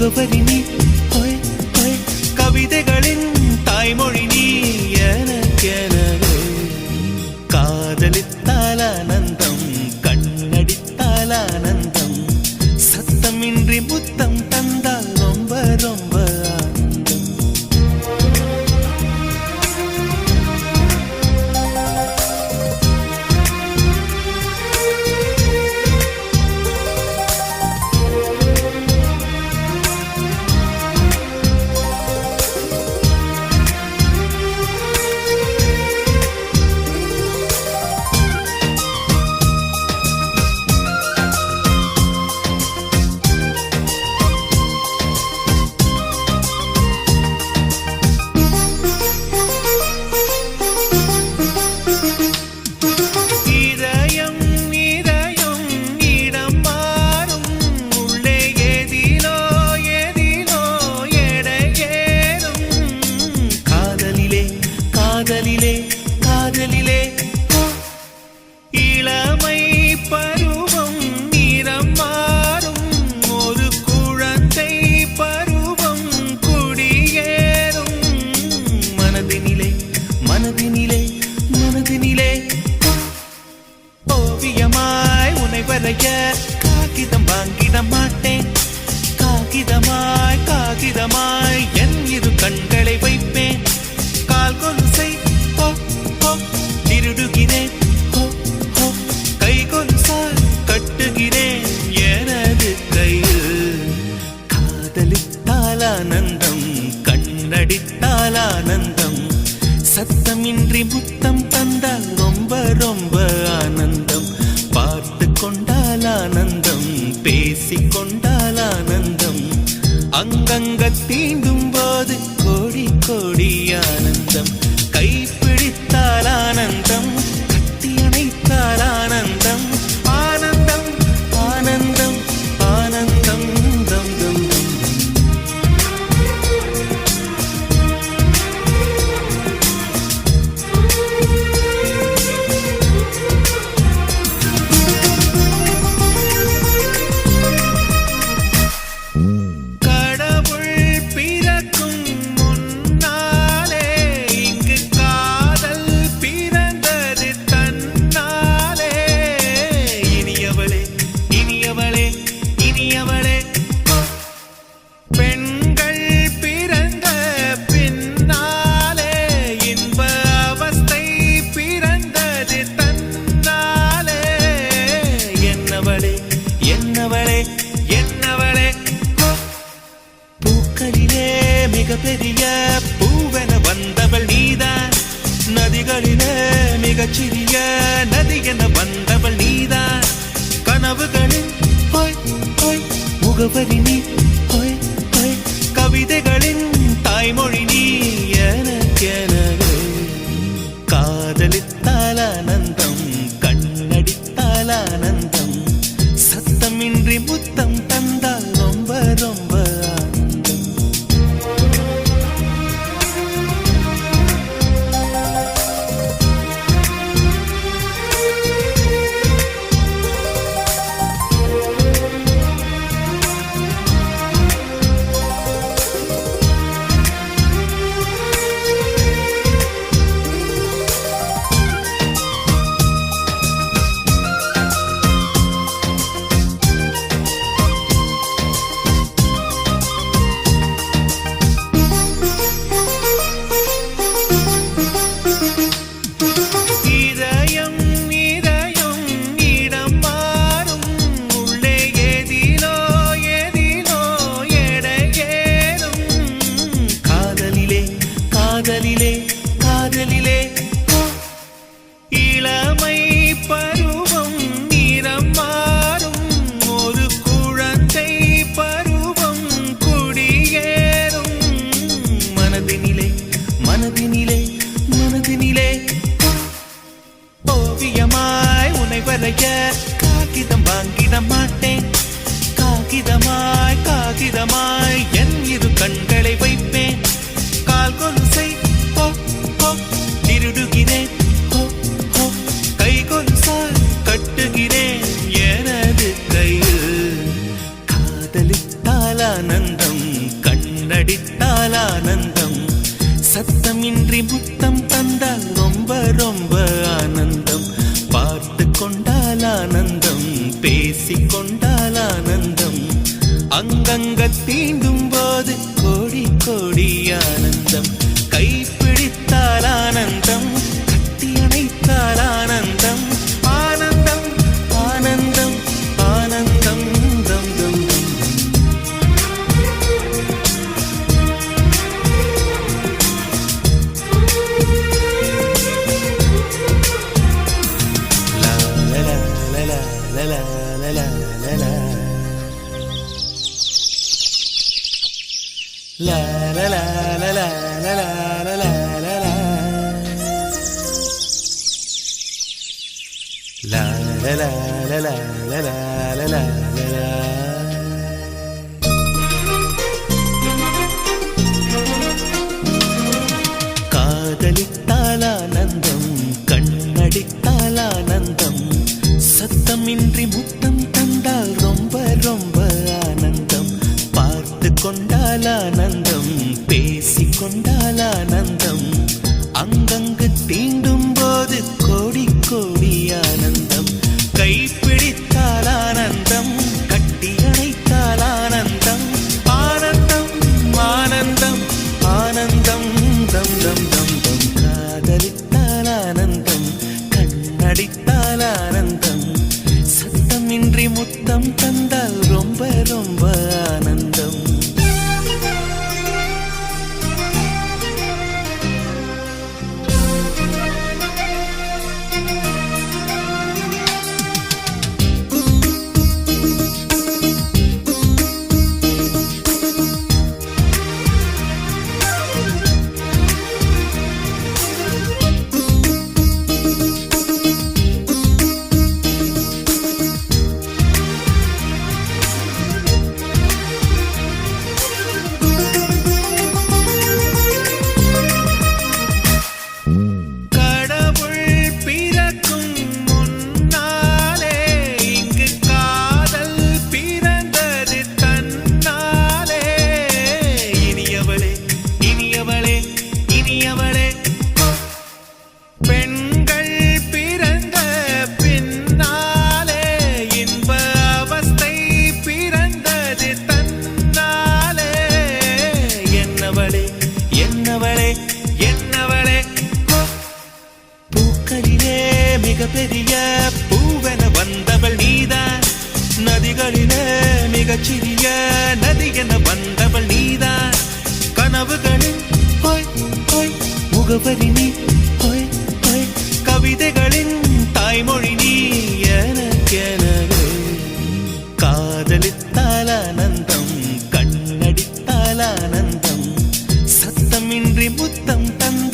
முகவரி நீ ஓய் ஓய் கவிதைகளின் தாய்மொழி நீ எனக்கெனவே காதலித்தால் ஆனந்தம் கண்ணடித்தால் ஆனந்தம் சத்தமின்றி முத்தம் தந்தால் ரொம்ப ரொம்ப காதலிலே இளமை பருவம் நிறம் மாறும் ஒரு குழந்தை பருவம் குடியேறும் மனதினிலே மனதினிலே மனதினிலே ஓவியமாய் உன்னை வரைய காகிதம் வாங்கிட மாட்டேன் காகிதமாய் காகிதமாய் என் இரு கண்களை வைப்பேன் கால் கொலுசை திருடுகிறேன் கை கொலுசால் கட்டுகிறேன் எனது கையில் காதலித்தால் ஆனந்தம் கண்ணடித்தால் ஆனந்தம் சத்தமின்றி முத்தம் தந்தால் ரொம்ப ரொம்ப ஆனந்தம் பார்த்து கொண்டால் ஆனந்தம் பேசிக்கொண்டால் ஆனந்தம் அங்கங்க தீண்டும் போது கோடி கோடி ஆனந்தம் கைப்பிடித்தால் ஆனந்தம் கட்டி அணைத்தால் ஆனந்தம் ஆனந்தம் ஆனந்தம் ஆனந்தம் தம் தம் என்னவளே பூக்களிலே மிக பெரிய பூவென வந்தவள் நீதான் நதிகளிலே மிகச்சிறிய நதி என வந்தவள் நீதான் கனவுகளின் முகவரி நீ கவிதைகளின் தாய்மொழி நீ எனக்கெனவே காதலித்தால் ஆனந்தம் கண்ணடித்தால் ஆனந்தம் சத்தமின்றி முத்தம் தந்தால் ரொம்ப ரொம்ப ஆனந்தம் சத்தமின்றி முத்தம் தந்தால் ரொம்ப ரொம்ப ஆனந்தம். பார்த்து கொண்டால் ஆனந்தம், பேசிக் கொண்டால் ஆனந்தம். அங்கங்க தீண்டும் போது கோடி கோடி ஆனந்தம். கைப்பிடித்தால் ஆனந்தம், கட்டி அணைத்தால் ஆனந்தம். ஆனந்தம் ஆனந்தம் ஆனந்தம் தம் தம் தம். லா லா லா லா லா லா லா லா. La la la la la la la la la la. La la la la la la la la la la. காதலித்தால் ஆனந்தம், கண்ணடித்தால் ஆனந்தம். சத்தமின்றி முத்தம் தந்தால் ரொம்ப ரொம்ப ஆனந்தம். பார்த்து கொண்டால் ஆனந்தம், பேசிக் கொண்டால் ஆனந்தம். அங்கங்கு தீண்டும் போது கோடி கோடி ஆனந்தம். கைப்பிடித்தால் ஆனந்தம், கட்டி அணைத்தால் ஆனந்தம். ஆனந்தம் ஆனந்தம் ஆனந்தம் தம் தம் தம் தம். காதலித்தால் ஆனந்தம், கண்ணடித்தால் ஆனந்தம். சத்தமின்றி முத்தம் தந்தால் ரொம்ப ரொம்ப ஆனந்தம். பூக்களிலே மிகப்பெரிய பூவென வந்தவள் நீதான். நதிகளிலே மிகச்சிறிய நதி என வந்தவள் நீதான். கனவுகளின் ஹோய் ஹோய் முகவரி நீ ஹோய் ஹோய். கவிதைகளின் தாய்மொழி நீ எனக்கெனவே. காதலித்தால் ஆனந்தம், கண்ணடித்தால் ஆனந்தம். சத்தமின்றி முத்தம் தந்த